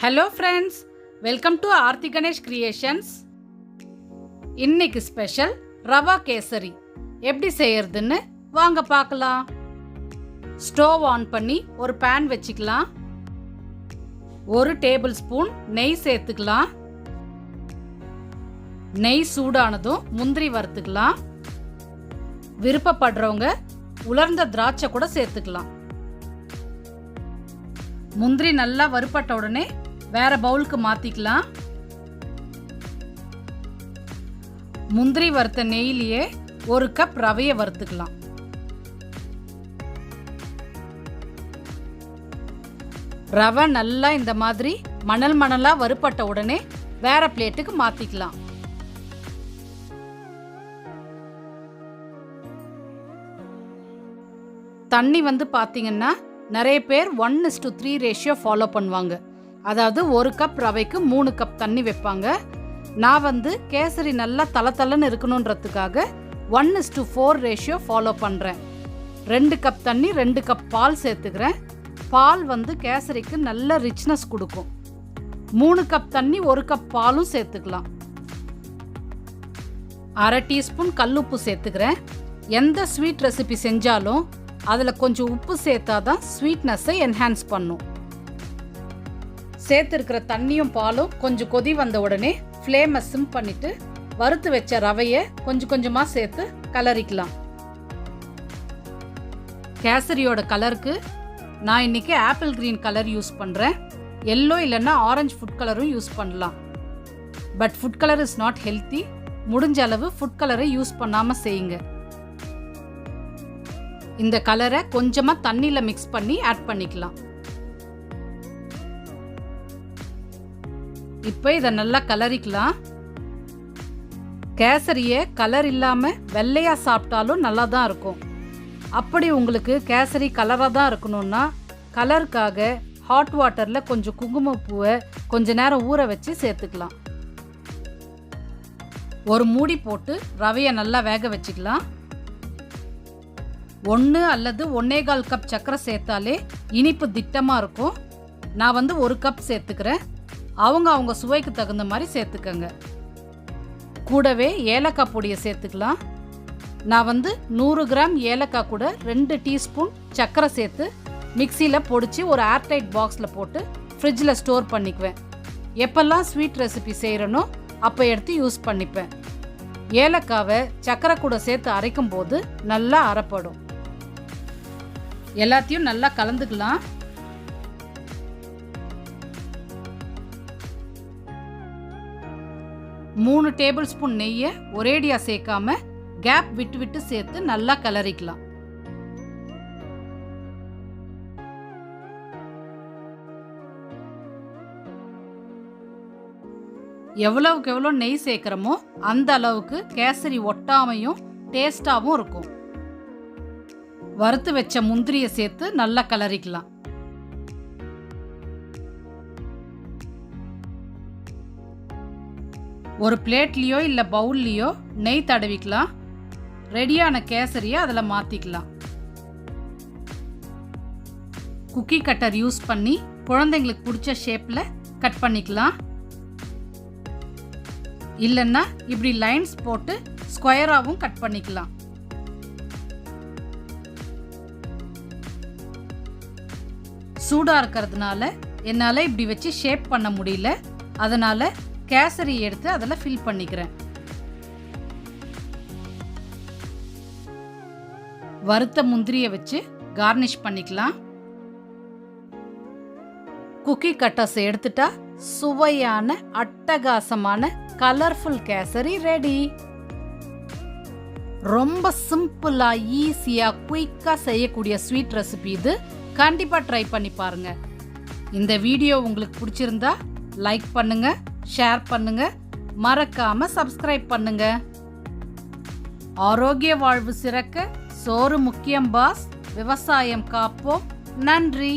Hello friends, welcome to Aarthi Ganesh Creations. இன்னைக்கு special rava kesari எப்படி செய்யறதுன்னு வாங்க பார்க்கலாம். ஸ்டவ் ஆன் பண்ணி ஒரு pan வெச்சுக்கலாம். 1 டேபிள் ஸ்பூன் நெய் சேர்த்துக்கலாம். நெய் சூடானதும் முந்திரி வறுத்துக்கலாம். விருப்பப்படுறவங்க உலர்ந்த திராட்சை கூட சேர்த்துக்கலாம். முந்திரி நல்லா வறுபட்ட உடனே வேற பவுலுக்கு மாத்திக்கலாம். முந்திரி வறுத்த நெய்யிலேயே 1 கப் ரவையை வறுத்துக்கலாம். ரவை நல்லா இந்த மாதிரி மணல் மணலா வறுபட்ட உடனே வேற பிளேட்டுக்கு மாத்திக்கலாம். தண்ணி பாத்தீங்கன்னா நிறைய பேர் 1:3 ரேஷியோ ஃபாலோ பண்ணுவாங்க. அதாவது 1 கப் ரவைக்கு 3 கப் தண்ணி வைப்பாங்க. நான் கேசரி நல்லா தளன்னு இருக்கணுன்றதுக்காக 1:4 ரேஷியோ ஃபாலோ பண்ணுறேன். 2 கப் தண்ணி 2 கப் பால் சேர்த்துக்கிறேன். பால் கேசரிக்கு நல்ல ரிச்னஸ் கொடுக்கும். 3 கப் தண்ணி 1 கப் பாலும் சேர்த்துக்கலாம். 1/2 டீஸ்பூன் கல்லுப்பு சேர்த்துக்கிறேன். எந்த ஸ்வீட் ரெசிபி செஞ்சாலும் அதில் கொஞ்சம் உப்பு சேர்த்தாதான் ஸ்வீட்னஸை என்ஹான்ஸ் பண்ணும். சேர்த்துருக்கிற தண்ணியும் பாலும் கொஞ்சம் கொதி வந்த உடனே ஃப்ளேமை சிம் பண்ணிட்டு வறுத்து வச்ச ரவையை கொஞ்சம் கொஞ்சமாக சேர்த்து கலரிக்கலாம். கேசரியோட கலருக்கு நான் இன்னைக்கு ஆப்பிள் கிரீன் கலர் யூஸ் பண்ணுறேன். எல்லோ இல்லைன்னா ஆரஞ்சு ஃபுட் கலரும் யூஸ் பண்ணலாம். But food colour is not healthy. முடிஞ்ச அளவு ஃபுட் கலரை யூஸ் பண்ணாமல் செய்யுங்க. இந்த கலரை கொஞ்சமாக தண்ணியில் மிக்ஸ் பண்ணி ஆட் பண்ணிக்கலாம். இப்போ இதை நல்லா கலரிக்கலாம். கேசரியை கலர் இல்லாமல் வெள்ளையா சாப்பிட்டாலும் நல்லா தான் இருக்கும். அப்படி உங்களுக்கு கேசரி கலராக தான் இருக்கணும்னா கலருக்காக ஹாட் வாட்டரில் கொஞ்சம் குங்குமப்பூவை கொஞ்ச நேரம் ஊற வச்சு சேர்த்துக்கலாம். ஒரு மூடி போட்டு ரவையை நல்லா வேக வச்சுக்கலாம். 1 அல்லது 1.25 கப் சர்க்கரை சேர்த்தாலே இனிப்பு திட்டமாக இருக்கும். நான் 1 கப் சேர்த்துக்கிறேன். அவங்க சுவைக்கு தகுந்த மாதிரி சேர்த்துக்கங்க. கூடவே ஏலக்காய் பொடியை சேர்த்துக்கலாம். நான் 100 கிராம் ஏலக்காய் கூட 2 டீஸ்பூன் சர்க்கரை சேர்த்து மிக்சியில் பொடிச்சு ஒரு ஏர்டைட் பாக்ஸில் போட்டு ஃப்ரிட்ஜில் ஸ்டோர் பண்ணிக்குவேன். எப்பெல்லாம் ஸ்வீட் ரெசிபி செய்கிறனோ அப்போ எடுத்து யூஸ் பண்ணிப்பேன். ஏலக்காவை சர்க்கரை கூட சேர்த்து அரைக்கும் போது நல்லா அரைப்படும். எல்லாத்தையும் நல்லா கலந்துக்கலாம். மூணு டேபிள் ஸ்பூன் நெய்யை ஒரேடியா சேர்க்காம கேப் விட்டு விட்டு சேர்த்து நல்லா கலரிக்கலாம். எவ்வளவுக்கு எவ்வளோ நெய் சேர்க்கிறோமோ அந்த அளவுக்கு கேசரி ஒட்டாமையும் டேஸ்டாகவும் இருக்கும். வறுத்து வச்ச முந்திரியை சேர்த்து நல்லா கலரிக்கலாம். ஒரு பிளேட்லேயோ இல்லை பவுல்லையோ நெய் தடவிக்கலாம். ரெடியான கேசரியை அதில் மாற்றிக்கலாம். குக்கி கட்டர் யூஸ் பண்ணி குழந்தைங்களுக்கு பிடிச்ச ஷேப்பில் கட் பண்ணிக்கலாம். இல்லைன்னா இப்படி லைன்ஸ் போட்டு ஸ்கொயராகவும் கட் பண்ணிக்கலாம். சூடாக இருக்கிறதுனால என்னால் இப்படி வச்சு ஷேப் பண்ண முடியல. அதனால் கேசரி எடுத்து அதில் ஃபில் பண்ணிக்கிறேன். வறுத்த முந்திரியை வச்சு கார்னிஷ் பண்ணிக்கலாம். குக்கி கட்டர்ஸ் எடுத்துட்டா சுவையான அட்டகாசமான கலர்ஃபுல் கேசரி ரெடி. ரொம்ப சிம்பிளா ஈஸியா குயிக்கா செய்யக்கூடிய ஸ்வீட் ரெசிபி இது. கண்டிப்பா ட்ரை பண்ணி பாருங்க. இந்த வீடியோ உங்களுக்கு பிடிச்சிருந்தா லைக் பண்ணுங்க, ஷேர் பண்ணுங்க, மறக்காம சப்ஸ்கிரைப் பண்ணுங்க. ஆரோக்கிய வாழ்வு சிறக்க சோறு முக்கியம் பாஸ். விவசாயம் காப்போம். நன்றி.